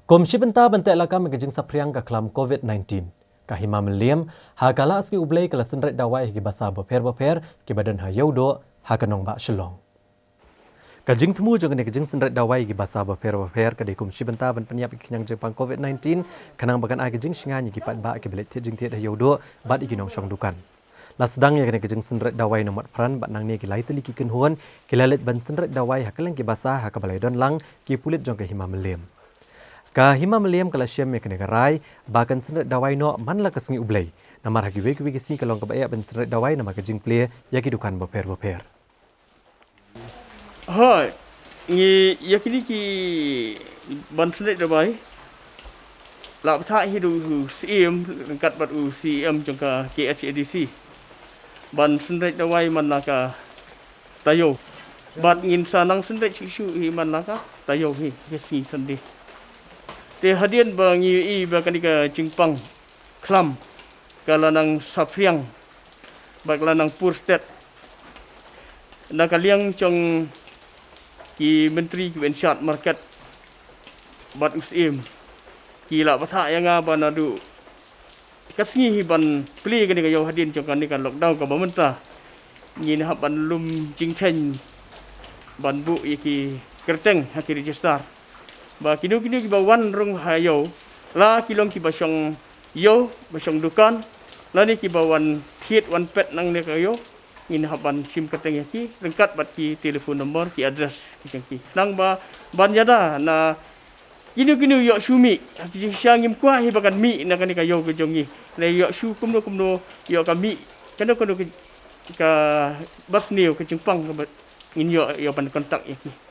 Komisi Benta bentek lakam kejing sapriang ke kelam COVID-19. Kahima meliam, hakala aski ublay kala senret dawai higi basa beper ke badan hayaudo hakanong bak shelong. Kajing temu jangan kejing senret dawai higi basa beper ke di Komisi Benta ben penyiap kenyang Jepang COVID-19 kanang bagan ai kejing singan higi pat bak ke belet jing tiat hayaudo bat higi nong syong dukan. La sedang ya kena kejing senret dawai nomor peran bat nang ni ki lai teliki kenhuan kilalet ban senret dawai hakalang ki basa hakabalai don lang ki pulit jong ke hima meliam. Kahima meliam kala syam me kena garai bahkan senret dawai no manla kesengi ublay namar hagi weki kesi kalong kebayak ben senret dawai nama kejing play yaki dukan beper. Hai, yakini ki ban senret dawai la pthak hidu CM kat bat CM jongka KHADC ban senret dawai manaka tayo bat ngin sanang senret shu hi manaka tayo hi kesi sendiri te hadian bang i bahkan ka Jingpang Klam kalanang Sapriang baglanang Purstet nakaliang chong ki menteri ki Ensyat market bat usim ki la patha yanga banadu kasngi ban pli kan ka yo hadian chong kan kan lockdown ka bamenta ni ha ban lum jingkhen ban bu ki kerteng ha ki register ba kinu ki ba wan rung hayo la kilong ki ba syong yo ba syong dukan la ni ki ba wan thiet wan pet nang ne ka yo in haban sim kateng ki lengkat bat ki telefon nombor ki address ki ki nang ba ban yada na kinu yo sumi ki syangim kwa hi bakan mi na kan ka yo ke jongi le yo su kumno yo ka mi kan ka bas neu ke Jingpang in yo ban kontak ki